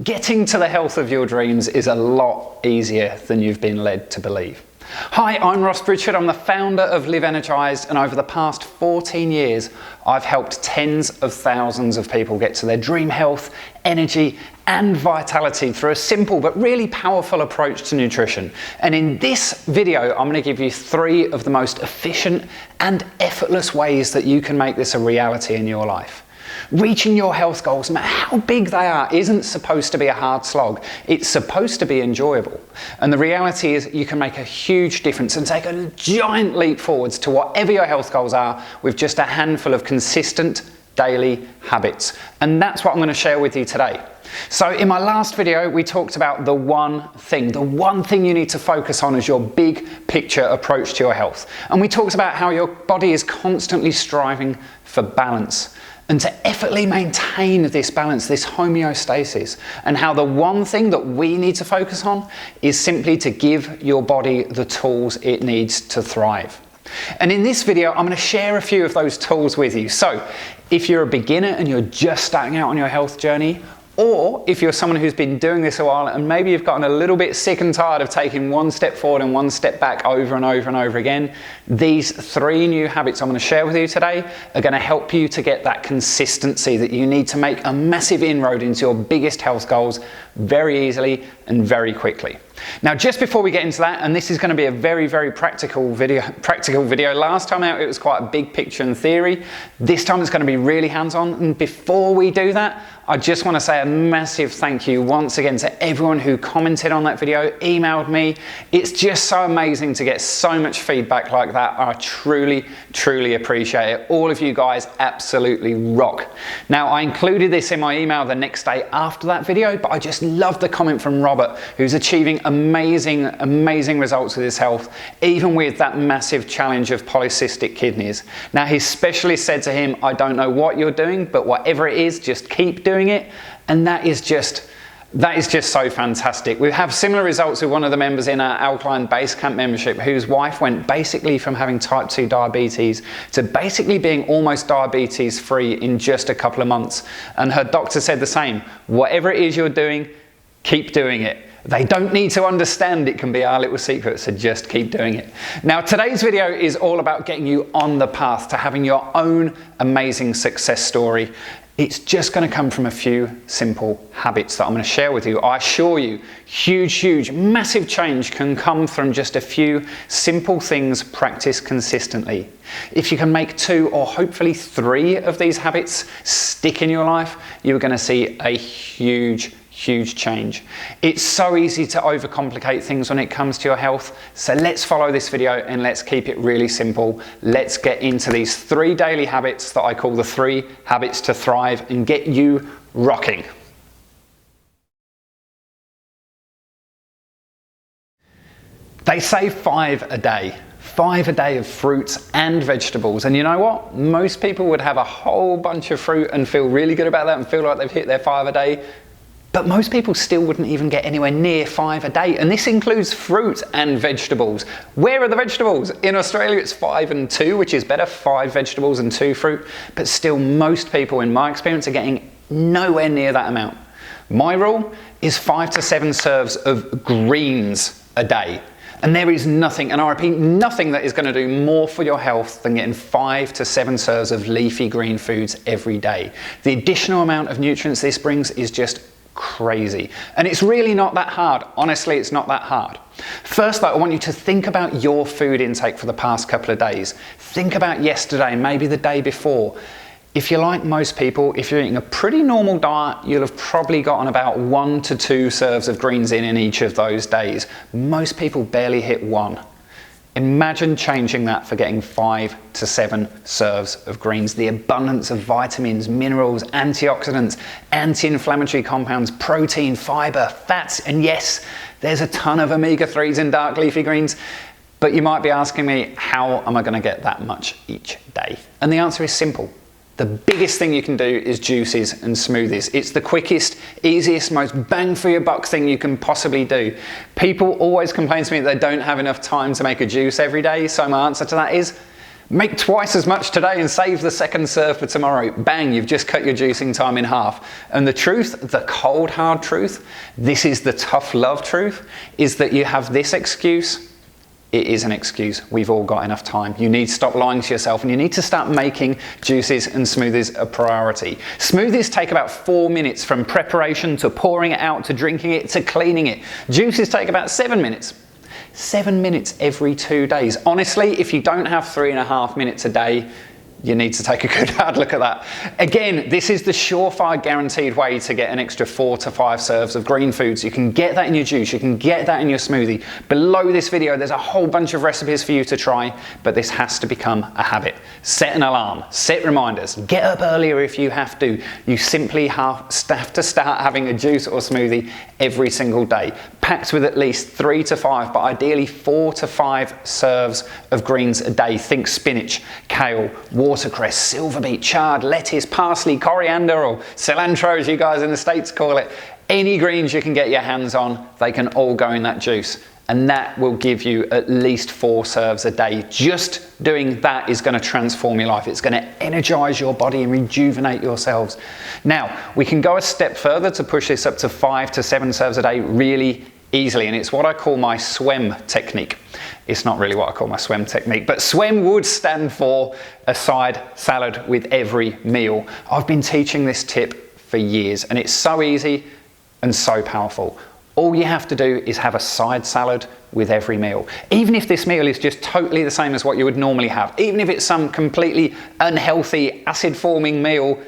Getting to the health of your dreams is a lot easier than you've been led to believe. Hi, I'm Ross Bridgeford. I'm the founder of Live Energized, and over the past 14 years, I've helped tens of thousands of people get to their dream health, energy, and vitality through a simple but really powerful approach to nutrition. And in this video, I'm going to give you 3 of the most efficient and effortless ways that you can make this a reality in your life. Reaching your health goals, no matter how big they are, isn't supposed to be a hard slog. It's supposed to be enjoyable. And the reality is you can make a huge difference and take a giant leap forwards to whatever your health goals are with just a handful of consistent daily habits. And that's what I'm going to share with you today. So in my last video, we talked about the one thing you need to focus on as your big picture approach to your health. And we talked about how your body is constantly striving for balance, and to effortlessly maintain this balance, this homeostasis, and how the one thing that we need to focus on is simply to give your body the tools it needs to thrive. And in this video, I'm going to share a few of those tools with you. So if you're a beginner and you're just starting out on your health journey, or if you're someone who's been doing this a while and maybe you've gotten a little bit sick and tired of taking one step forward and one step back over and over and over again, these 3 new habits I'm going to share with you today are going to help you to get that consistency that you need to make a massive inroad into your biggest health goals very easily and very quickly. Now, just before we get into that, and this is going to be a very, very practical video. Last time out, it was quite a big picture and theory. This time it's going to be really hands-on. And before we do that, I just want to say a massive thank you once again to everyone who commented on that video, emailed me. It's just so amazing to get so much feedback like that. I truly, truly appreciate it. All of you guys absolutely rock. Now, I included this in my email the next day after that video, but I just love the comment from Robert, who's achieving amazing results with his health, even with that massive challenge of polycystic kidneys. Now, his specialist said to him, I don't know what you're doing, but whatever it is, just keep doing it. And that is just so fantastic. We have similar results with one of the members in our Alkaline Base Camp membership, whose wife went basically from having type 2 diabetes to basically being almost diabetes free in just a couple of months. And her doctor said the same. Whatever it is you're doing, keep doing it. They don't need to understand it can be our little secret, so just keep doing it. Now, today's video is all about getting you on the path to having your own amazing success story. It's just going to come from a few simple habits that I'm going to share with you. I assure you, huge, massive change can come from just a few simple things practiced consistently. If you can make 2 or hopefully 3 of these habits stick in your life, you're going to see a huge change. It's so easy to overcomplicate things when it comes to your health. So let's follow this video and let's keep it really simple. Let's get into these 3 daily habits that I call the 3 habits to thrive and get you rocking. They say 5 a day. 5 a day of fruits and vegetables. And you know what? Most people would have a whole bunch of fruit and feel really good about that and feel like they've hit their 5 a day. But most people still wouldn't even get anywhere near 5 a day. And this includes fruit and vegetables. Where are the vegetables? In Australia, it's 5 and 2, which is better, 5 vegetables and 2 fruit. But still, most people, in my experience, are getting nowhere near that amount. My rule is 5 to 7 serves of greens a day. And there is nothing, and I repeat, nothing that is going to do more for your health than getting 5 to 7 serves of leafy green foods every day. The additional amount of nutrients this brings is just crazy. And it's really not that hard. Honestly, it's not that hard. First, though, I want you to think about your food intake for the past couple of days. Think about yesterday, maybe the day before. If you're like most people, if you're eating a pretty normal diet, you'll have probably gotten about 1 to 2 serves of greens in each of those days. Most people barely hit 1. Imagine changing that for getting 5 to 7 serves of greens. The abundance of vitamins, minerals, antioxidants, anti-inflammatory compounds, protein, fiber, fats, and yes, there's a ton of omega-3s in dark leafy greens. But you might be asking me, how am I going to get that much each day? And the answer is simple. The biggest thing you can do is juices and smoothies. It's the quickest, easiest, most bang for your buck thing you can possibly do. People always complain to me that they don't have enough time to make a juice every day. So my answer to that is Make twice as much today and save the second serve for tomorrow. Bang, you've just cut your juicing time in half. And the truth, the cold hard truth, this is the tough love truth, is that you have this excuse. It is an excuse. We've all got enough time. You need to stop lying to yourself and you need to start making juices and smoothies a priority. Smoothies take about 4 minutes from preparation to pouring it out to drinking it to cleaning it. Juices take about 7 minutes. 7 minutes every 2 days. Honestly, if you don't have 3.5 minutes a day, you need to take a good hard look at that. Again, this is the surefire guaranteed way to get an extra 4 to 5 serves of green foods. You can get that in your juice, you can get that in your smoothie. Below this video, there's a whole bunch of recipes for you to try, but this has to become a habit. Set an alarm, set reminders, get up earlier if you have to. You simply have to start having a juice or smoothie every single day, packed with at least 3 to 5, but ideally 4 to 5 serves of greens a day. Think spinach, kale, watercress, silver beet, chard, lettuce, parsley, coriander, or cilantro as you guys in the States call it. Any greens you can get your hands on, they can all go in that juice. And that will give you at least 4 serves a day. Just doing that is going to transform your life. It's going to energize your body and rejuvenate your cells. Now, we can go a step further to push this up to 5 to 7 serves a day really easily, and it's what I call my SWEM technique. It's not really what I call my SWEM technique, but SWEM would stand for a side salad with every meal. I've been teaching this tip for years, and it's so easy and so powerful. All you have to do is have a side salad with every meal. Even if this meal is just totally the same as what you would normally have, even if it's some completely unhealthy, acid-forming meal,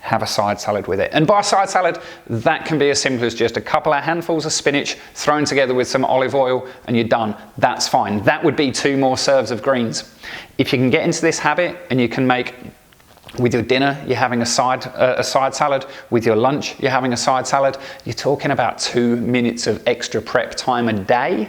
have a side salad with it. And by side salad, that can be as simple as just a couple of handfuls of spinach thrown together with some olive oil and you're done. That's fine. That would be 2 more serves of greens. If you can get into this habit and you can make, with your dinner, you're having a side salad. With your lunch, you're having a side salad. You're talking about 2 minutes of extra prep time a day.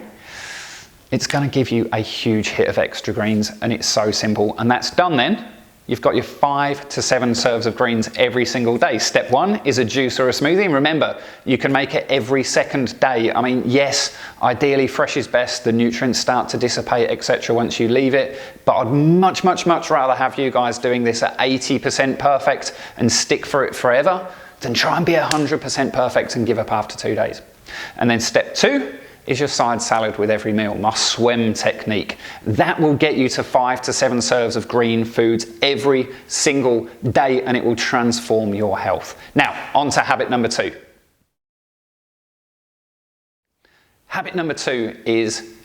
It's going to give you a huge hit of extra greens, and it's so simple. And that's done then. You've got your 5 to 7 serves of greens every single day. Step 1 is a juice or a smoothie. And remember, you can make it every second day. I mean, yes, ideally fresh is best. The nutrients start to dissipate, etc. once you leave it. But I'd much, much, much rather have you guys doing this at 80% perfect and stick for it forever than try and be 100% perfect and give up after 2 days. And then step 2 is your side salad with every meal, my SWEM technique. That will get you to 5 to 7 serves of green foods every single day, and it will transform your health. Now, on to habit number 2. Habit number 2 is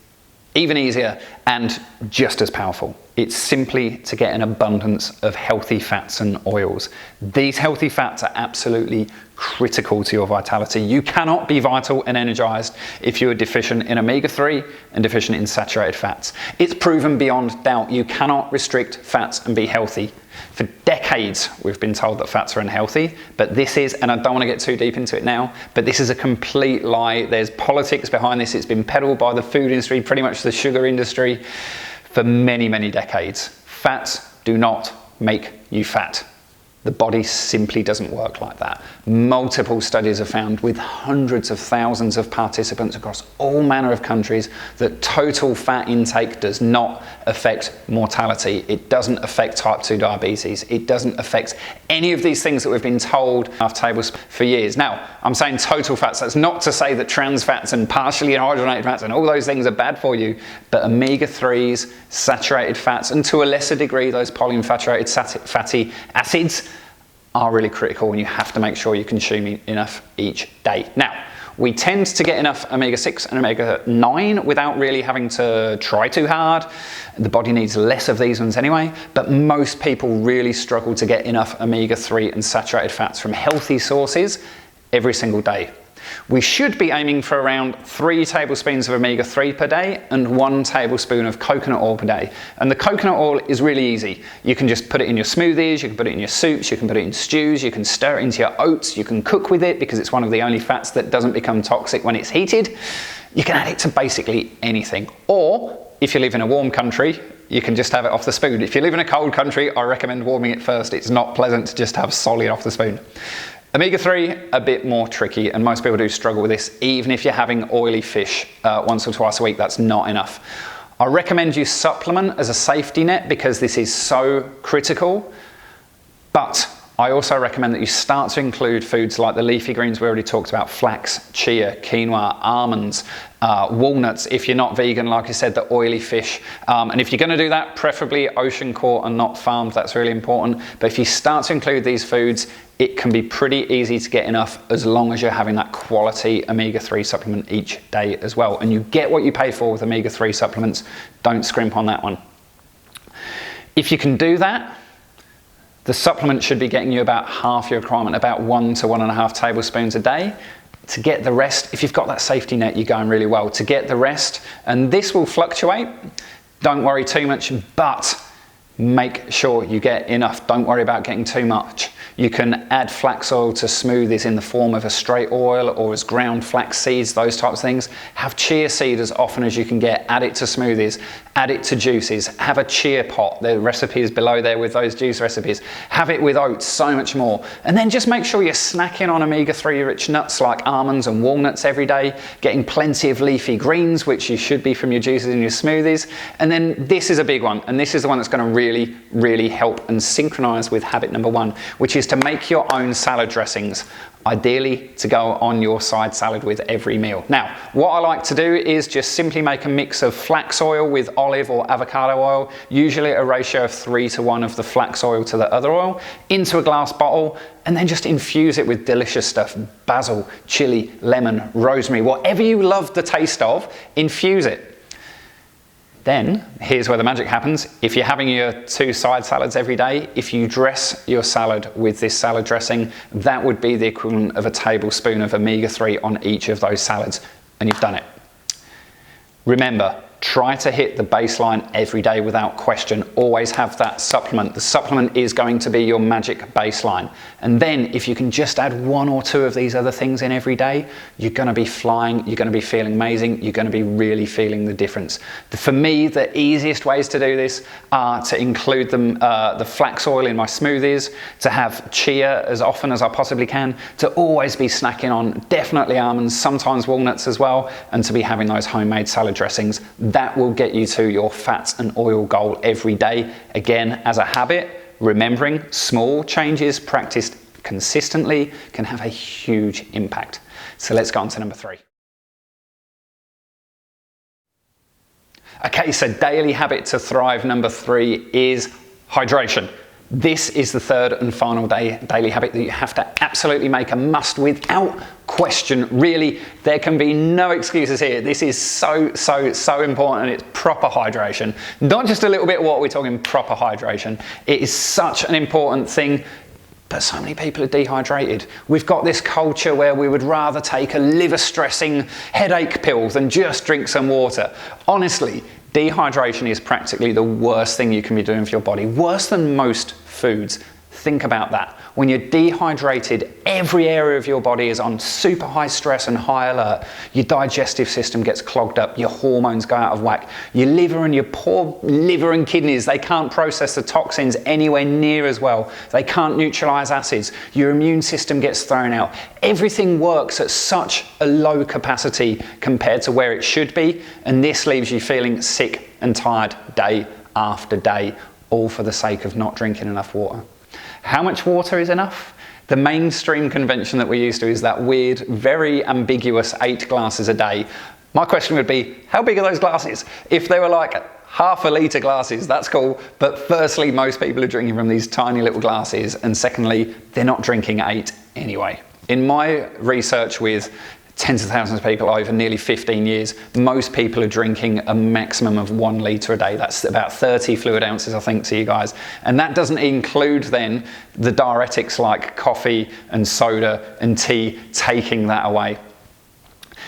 even easier and just as powerful. It's simply to get an abundance of healthy fats and oils. These healthy fats are absolutely critical to your vitality. You cannot be vital and energized if you are deficient in omega-3 and deficient in saturated fats. It's proven beyond doubt you cannot restrict fats and be healthy. For decades, we've been told that fats are unhealthy, but this is, and I don't want to get too deep into it now, but this is a complete lie. There's politics behind this. It's been peddled by the food industry, pretty much the sugar industry, for many, many decades. Fats do not make you fat. The body simply doesn't work like that. Multiple studies have found with hundreds of thousands of participants across all manner of countries that total fat intake does not affect mortality. It doesn't affect type 2 diabetes. It doesn't affect any of these things that we've been told off tables for years. Now, I'm saying total fats. That's not to say that trans fats and partially hydrogenated fats and all those things are bad for you, but omega-3s, saturated fats, and to a lesser degree, those polyunsaturated fatty acids are really critical, and you have to make sure you're consuming enough each day. Now, we tend to get enough omega-6 and omega-9 without really having to try too hard. The body needs less of these ones anyway, but most people really struggle to get enough omega-3 and saturated fats from healthy sources every single day. We should be aiming for around 3 tablespoons of omega-3 per day and 1 tablespoon of coconut oil per day. And the coconut oil is really easy. You can just put it in your smoothies, you can put it in your soups, you can put it in stews, you can stir it into your oats, you can cook with it because it's one of the only fats that doesn't become toxic when it's heated. You can add it to basically anything. Or, if you live in a warm country, you can just have it off the spoon. If you live in a cold country, I recommend warming it first. It's not pleasant to just have solid off the spoon. Omega-3, a bit more tricky, and most people do struggle with this. Even if you're having oily fish once or twice a week, that's not enough. I recommend you supplement as a safety net because this is so critical, but I also recommend that you start to include foods like the leafy greens we already talked about, flax, chia, quinoa, almonds, walnuts. If you're not vegan, like I said, the oily fish. And if you're going to do that, preferably ocean caught and not farmed, that's really important. But if you start to include these foods, it can be pretty easy to get enough as long as you're having that quality omega-3 supplement each day as well. And you get what you pay for with omega-3 supplements. Don't scrimp on that one. If you can do that, the supplement should be getting you about half your requirement, about 1 to 1.5 tablespoons a day. To get the rest, if you've got that safety net, you're going really well. To get the rest, and this will fluctuate, don't worry too much, but make sure you get enough. Don't worry about getting too much. You can add flax oil to smoothies in the form of a straight oil or as ground flax seeds, those types of things. Have chia seed as often as you can get. Add it to smoothies, add it to juices. Have a chia pot. The recipe is below there with those juice recipes. Have it with oats, so much more. And then just make sure you're snacking on omega-3 rich nuts like almonds and walnuts every day, getting plenty of leafy greens, which you should be from your juices and your smoothies. And then this is a big one, and this is the one that's going to really help and synchronize with habit number 1, which is to make your own salad dressings, ideally to go on your side salad with every meal. Now, what I like to do is just simply make a mix of flax oil with olive or avocado oil, usually a ratio of 3 to 1 of the flax oil to the other oil, into a glass bottle, and then just infuse it with delicious stuff, basil, chili, lemon, rosemary, whatever you love the taste of, infuse it. Then, here's where the magic happens. If you're having your 2 side salads every day, if you dress your salad with this salad dressing, that would be the equivalent of a tablespoon of omega-3 on each of those salads, and you've done it. Remember, try to hit the baseline every day without question. Always have that supplement. The supplement is going to be your magic baseline. And then if you can just add 1 or 2 of these other things in every day, you're going to be flying, you're going to be feeling amazing, you're going to be really feeling the difference. For me, the easiest ways to do this are to include the flax oil in my smoothies, to have chia as often as I possibly can, to always be snacking on definitely almonds, sometimes walnuts as well, and to be having those homemade salad dressings. That will get you to your fats and oil goal every day. Again, as a habit, remembering small changes practiced consistently can have a huge impact. So let's go on to number 3. Okay, so daily habit to thrive number 3 is hydration. This is the third and final daily habit that you have to absolutely make a must without question. Really, there can be no excuses here. This is so important, and it's proper hydration. Not just a little bit of water, we're talking proper hydration. It is such an important thing, but so many people are dehydrated. We've got this culture where we would rather take a liver stressing headache pill than just drink some water. Honestly, dehydration is practically the worst thing you can be doing for your body, worse than most foods. Think about that. When you're dehydrated, every area of your body is on super high stress and high alert. Your digestive system gets clogged up, your hormones go out of whack. Your liver and your poor liver and kidneys, they can't process the toxins anywhere near as well. They can't neutralize acids. Your immune system gets thrown out. Everything works at such a low capacity compared to where it should be, and this leaves you feeling sick and tired day after day, all for the sake of not drinking enough water. How much water is enough? The mainstream convention that we're used to is that weird, very ambiguous 8 glasses a day. My question would be, how big are those glasses? If they were like half a litre glasses, that's cool. But firstly, most people are drinking from these tiny little glasses. And secondly, they're not drinking 8 anyway. In my research with tens of thousands of people over nearly 15 years, most people are drinking a maximum of 1 litre a day. That's about 30 fluid ounces, I think, to you guys. And that doesn't include then the diuretics like coffee and soda and tea, taking that away.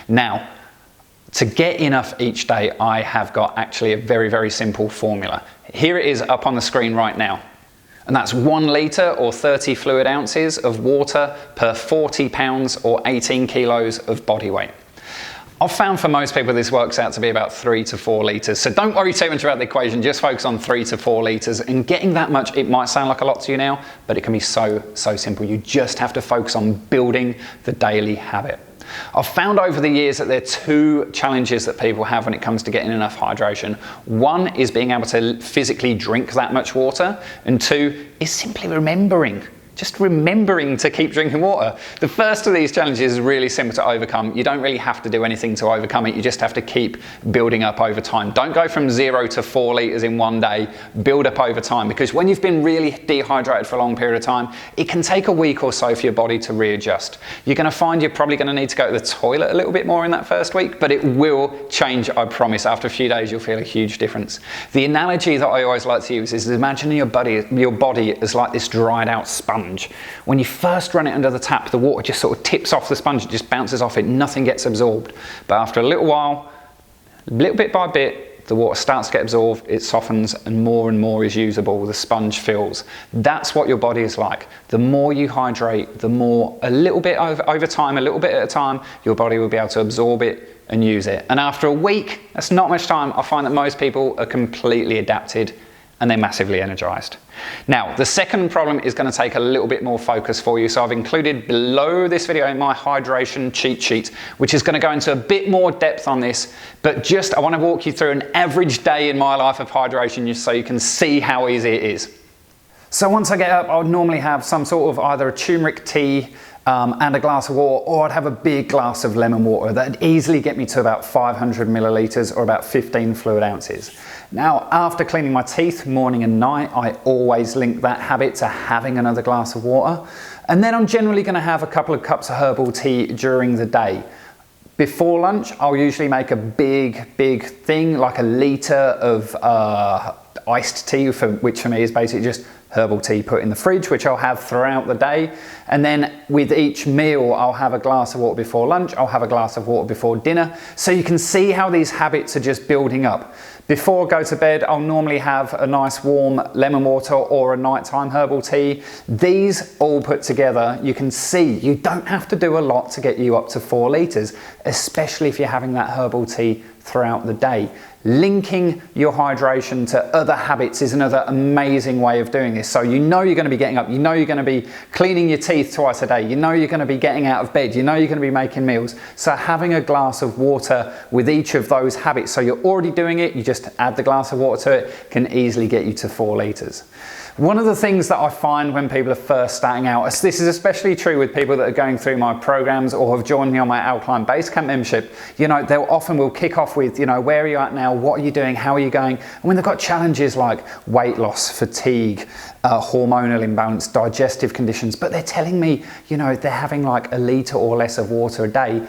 Now, to get enough each day, I have got actually a very simple formula. Here it is up on the screen right now. And that's 1 litre or 30 fluid ounces of water per 40 pounds or 18 kilos of body weight. I've found for most people this works out to be about 3 to 4 litres. So don't worry too much about the equation, just focus on 3 to 4 litres. And getting that much, it might sound like a lot to you now, but it can be so simple. You just have to focus on building the daily habit. I've found over the years that there are two challenges that people have when it comes to getting enough hydration. One is being able to physically drink that much water, and two is simply remembering. Just remembering to keep drinking water. The first of these challenges is really simple to overcome. You don't really have to do anything to overcome it. You just have to keep building up over time. Don't go from 0 to 4 litres in one day. Build up over time, because when you've been really dehydrated for a long period of time, it can take a week or so for your body to readjust. You're going to find you're probably going to need to go to the toilet a little bit more in that first week, but it will change, I promise. After a few days, you'll feel a huge difference. The analogy that I always like to use is imagine your body as like this dried out sponge. When you first run it under the tap, the water just sort of tips off the sponge, it just bounces off it, nothing gets absorbed. But after a little while, little bit by bit, the water starts to get absorbed, it softens, and more is usable, the sponge fills. That's what your body is like. The more you hydrate, the more, a little bit over time, a little bit at a time, your body will be able to absorb it and use it. And after a week, that's not much time, I find that most people are completely adapted and they're massively energized. Now, the second problem is going to take a little bit more focus for you. So I've included below this video in my hydration cheat sheet, which is going to go into a bit more depth on this, but just I want to walk you through an average day in my life of hydration just so you can see how easy it is. So once I get up, I would normally have some sort of either a turmeric tea and a glass of water, or I'd have a big glass of lemon water. That'd easily get me to about 500 millilitres or about 15 fluid ounces. Now, after cleaning my teeth morning and night, I always link that habit to having another glass of water. And then I'm generally going to have a couple of cups of herbal tea during the day. Before lunch, I'll usually make a big thing, like a litre of iced tea, which for me is basically just herbal tea put in the fridge, which I'll have throughout the day. And then with each meal, I'll have a glass of water before lunch, I'll have a glass of water before dinner. So you can see how these habits are just building up. Before I go to bed, I'll normally have a nice warm lemon water or a nighttime herbal tea. These all put together, you can see you don't have to do a lot to get you up to 4 litres, especially if you're having that herbal tea throughout the day. Linking your hydration to other habits is another amazing way of doing this. So you know you're going to be getting up, you know you're going to be cleaning your teeth twice a day, you know you're going to be getting out of bed, you know you're going to be making meals. So having a glass of water with each of those habits, so you're already doing it, you just add the glass of water to it, can easily get you to 4 litres. One of the things that I find when people are first starting out, this is especially true with people that are going through my programs or have joined me on my Alkaline Base Camp membership, you know, they'll often will kick off with, you know, where are you at now? What are you doing? How are you going? And when they've got challenges like weight loss, fatigue, hormonal imbalance, digestive conditions, but they're telling me, you know, they're having like a litre or less of water a day,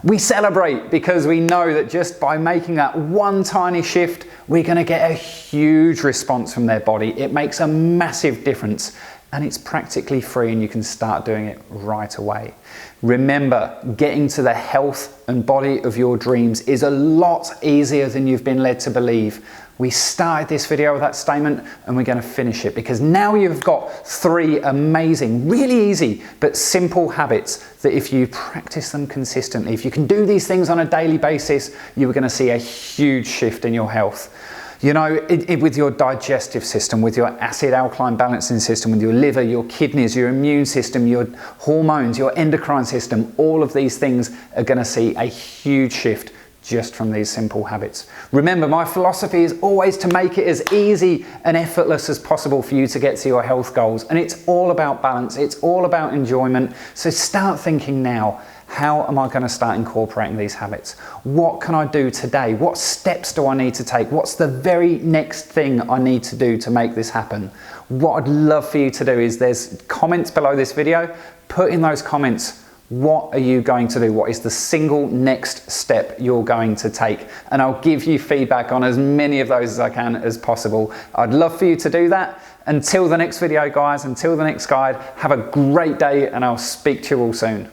we celebrate, because we know that just by making that one tiny shift, we're going to get a huge response from their body. It makes a massive difference, and it's practically free, and you can start doing it right away. Remember, getting to the health and body of your dreams is a lot easier than you've been led to believe. We started this video with that statement, and we're going to finish it, because now you've got 3 amazing, really easy but simple habits that if you practice them consistently, if you can do these things on a daily basis, you're going to see a huge shift in your health. You know, with your digestive system, with your acid alkaline balancing system, with your liver, your kidneys, your immune system, your hormones, your endocrine system, all of these things are going to see a huge shift just from these simple habits. Remember, my philosophy is always to make it as easy and effortless as possible for you to get to your health goals. And it's all about balance. It's all about enjoyment. So start thinking now, how am I going to start incorporating these habits? What can I do today? What steps do I need to take? What's the very next thing I need to do to make this happen? What I'd love for you to do is, there's comments below this video. Put in those comments, what are you going to do? What is the single next step you're going to take? And I'll give you feedback on as many of those as I can as possible. I'd love for you to do that. Until the next video, guys, until the next guide, have a great day, and I'll speak to you all soon.